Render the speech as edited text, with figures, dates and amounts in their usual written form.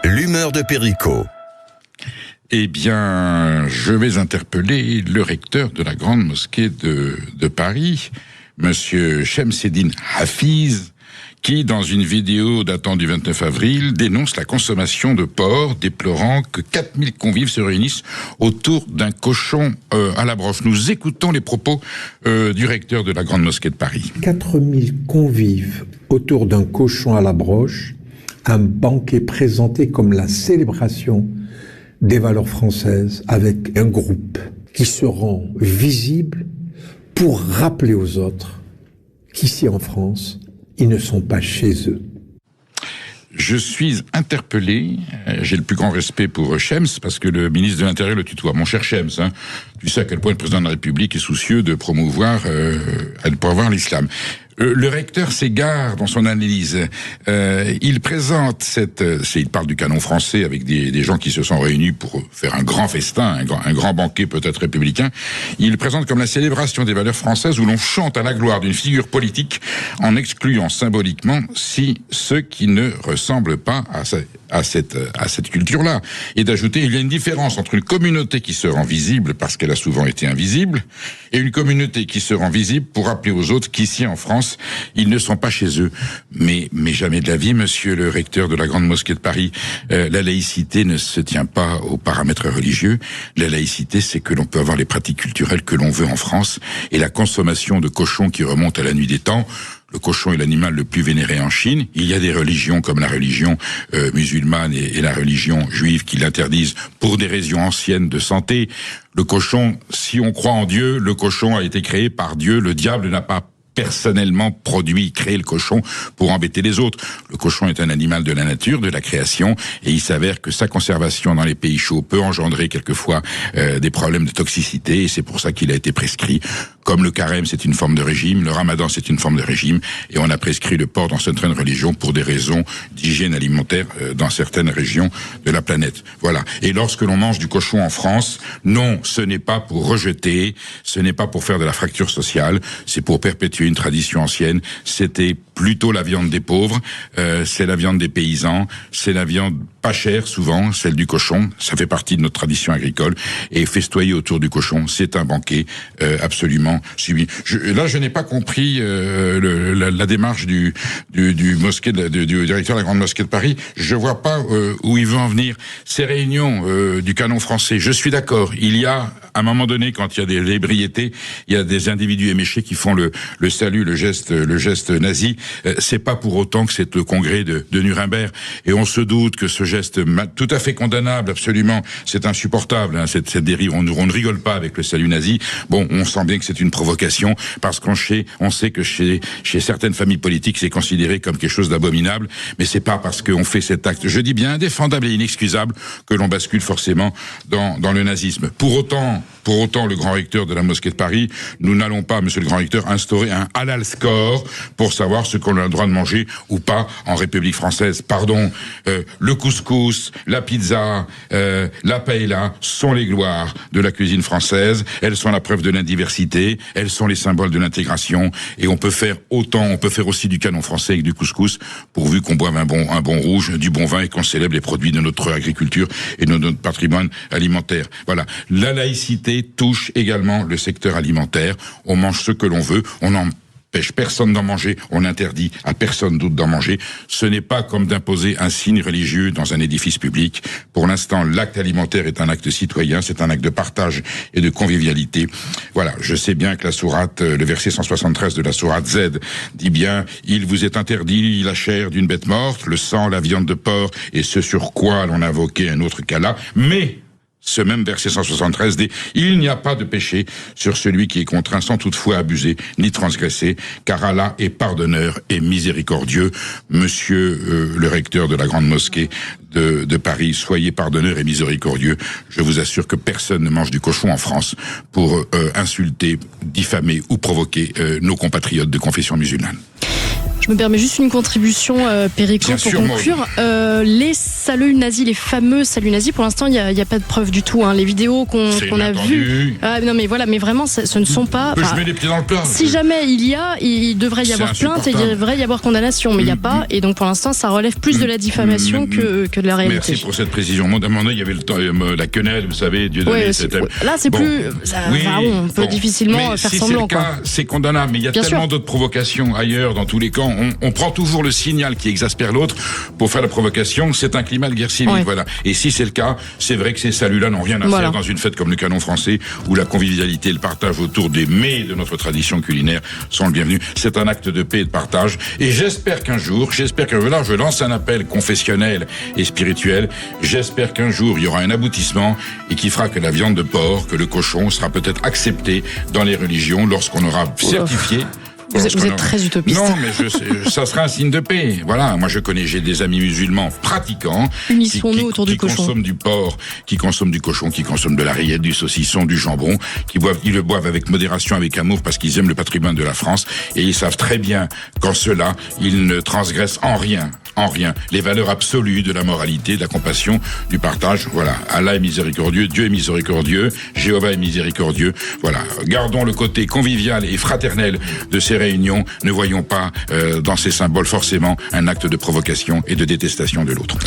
L'humeur de Perico. Eh bien, je vais interpeller le recteur de la Grande Mosquée de Paris, Monsieur Chemseddine Hafiz, qui, dans une vidéo datant du 29 avril, dénonce la consommation de porc, déplorant que 4000 convives se réunissent autour d'un cochon à la broche. Nous écoutons les propos du recteur de la Grande Mosquée de Paris. 4000 convives autour d'un cochon à la broche, un banquet présenté comme la célébration des valeurs françaises avec un groupe qui se rend visible pour rappeler aux autres qu'ici en France, ils ne sont pas chez eux. Je suis interpellé, j'ai le plus grand respect pour Chems, parce que le ministre de l'Intérieur le tutoie. Mon cher Chems, tu sais à quel point le président de la République est soucieux de promouvoir l'islam. Le recteur s'égare dans son analyse. Il présente il parle du canon français avec des gens qui se sont réunis pour faire un grand festin, un grand banquet peut-être républicain. Il présente comme la célébration des valeurs françaises où l'on chante à la gloire d'une figure politique en excluant symboliquement ceux qui ne ressemblent pas à cette culture-là. Et d'ajouter, il y a une différence entre une communauté qui se rend visible parce qu'elle a souvent été invisible et une communauté qui se rend visible pour rappeler aux autres qu'ici en France, ils ne sont pas chez eux. Mais jamais de la vie, monsieur le recteur de la Grande Mosquée de Paris, la laïcité ne se tient pas aux paramètres religieux. La laïcité, c'est que l'on peut avoir les pratiques culturelles que l'on veut en France, et la consommation de cochons qui remonte à la nuit des temps. Le cochon est l'animal le plus vénéré en Chine. Il y a des religions comme la religion musulmane et la religion juive qui l'interdisent pour des raisons anciennes de santé. Le cochon, si on croit en Dieu, le cochon a été créé par Dieu. Le diable n'a pas personnellement créé le cochon pour embêter les autres. Le cochon est un animal de la nature, de la création, et il s'avère que sa conservation dans les pays chauds peut engendrer quelquefois des problèmes de toxicité, et c'est pour ça qu'il a été prescrit. Comme le carême, c'est une forme de régime, le ramadan, c'est une forme de régime, et on a prescrit le porc dans certaines religions pour des raisons d'hygiène alimentaire dans certaines régions de la planète. Voilà. Et lorsque l'on mange du cochon en France, non, ce n'est pas pour rejeter, ce n'est pas pour faire de la fracture sociale, c'est pour perpétuer une tradition ancienne. C'était plutôt la viande des pauvres, c'est la viande des paysans, c'est la viande pas chère souvent, celle du cochon, ça fait partie de notre tradition agricole, et festoyer autour du cochon, c'est un banquet absolument subi. Je n'ai pas compris la démarche du directeur de la Grande Mosquée de Paris. Je vois pas où il veut en venir. Ces réunions du canon français, je suis d'accord, il y a à un moment donné, quand il y a des ébriétés, il y a des individus éméchés qui font le salut, le geste nazi. C'est pas pour autant que c'est le congrès de Nuremberg. Et on se doute que ce geste tout à fait condamnable, absolument, c'est insupportable, cette dérive. On ne rigole pas avec le salut nazi. Bon, on sent bien que c'est une provocation, parce qu'on sait que chez certaines familles politiques, c'est considéré comme quelque chose d'abominable. Mais c'est pas parce qu'on fait cet acte, je dis bien indéfendable et inexcusable, que l'on bascule forcément dans le nazisme. Pour autant, le grand recteur de la Mosquée de Paris, nous n'allons pas, monsieur le grand recteur, instaurer un halal score pour savoir ce qu'on a le droit de manger ou pas en République française. Pardon, le couscous, la pizza, la paella sont les gloires de la cuisine française. Elles sont la preuve de l'indiversité, elles sont les symboles de l'intégration, et on peut faire aussi du canon français avec du couscous, pourvu qu'on boive un bon rouge, du bon vin, et qu'on célèbre les produits de notre agriculture et de notre patrimoine alimentaire. Voilà. La laïcité touche également le secteur alimentaire. On mange ce que l'on veut, on n'empêche personne d'en manger, on interdit à personne d'autre d'en manger. Ce n'est pas comme d'imposer un signe religieux dans un édifice public. Pour l'instant, l'acte alimentaire est un acte citoyen, c'est un acte de partage et de convivialité. Voilà, je sais bien que la sourate, le verset 173 de la sourate Z dit bien « Il vous est interdit la chair d'une bête morte, le sang, la viande de porc, et ce sur quoi l'on a invoqué un autre qu'Allah, mais... » Ce même verset 173 dit « Il n'y a pas de péché sur celui qui est contraint sans toutefois abuser ni transgresser, car Allah est pardonneur et miséricordieux. » Monsieur le recteur de la Grande Mosquée de Paris, soyez pardonneur et miséricordieux. Je vous assure que personne ne mange du cochon en France pour insulter, diffamer ou provoquer nos compatriotes de confession musulmane. Je me permets juste une contribution, Perico, pour conclure. Les saluts nazis, les fameux saluts nazis, pour l'instant, il n'y a pas de preuve du tout. Hein. Les vidéos qu'on a vues. Non, mais voilà, mais vraiment, ce ne sont pas. Je mets les pieds dans le plat. Si jamais il devrait y avoir plainte et il devrait y avoir condamnation, mais il n'y a pas. Et donc, pour l'instant, ça relève plus de la diffamation que de la réalité. Merci pour cette précision. À un moment donné, il y avait la quenelle, vous savez, Dieu donné. Là, c'est plus. On peut difficilement faire semblant. C'est condamnable, mais il y a tellement d'autres provocations ailleurs, dans tous les camps. On prend toujours le signal qui exaspère l'autre pour faire la provocation. C'est un climat de guerre civile, voilà. Et si c'est le cas, c'est vrai que ces saluts-là n'ont rien à faire dans une fête comme le Canon français, où la convivialité et le partage autour des mets de notre tradition culinaire sont le bienvenu. C'est un acte de paix et de partage. Et j'espère qu'un jour, là, je lance un appel confessionnel et spirituel. J'espère qu'un jour, il y aura un aboutissement et qui fera que la viande de porc, que le cochon sera peut-être accepté dans les religions lorsqu'on aura certifié. Vous êtes très utopiste. Non, mais ça sera un signe de paix. Voilà, moi j'ai des amis musulmans pratiquants Unissons-nous autour du cochon. Qui consomment du porc, qui consomment du cochon, qui consomment de la rillette, du saucisson, du jambon, ils le boivent avec modération, avec amour, parce qu'ils aiment le patrimoine de la France, et ils savent très bien qu'en cela, ils ne transgressent en rien les valeurs absolues de la moralité, de la compassion, du partage. Voilà, Allah est miséricordieux, Dieu est miséricordieux, Jéhovah est miséricordieux. Voilà, gardons le côté convivial et fraternel de ces réunions. Ne voyons pas dans ces symboles forcément un acte de provocation et de détestation de l'autre.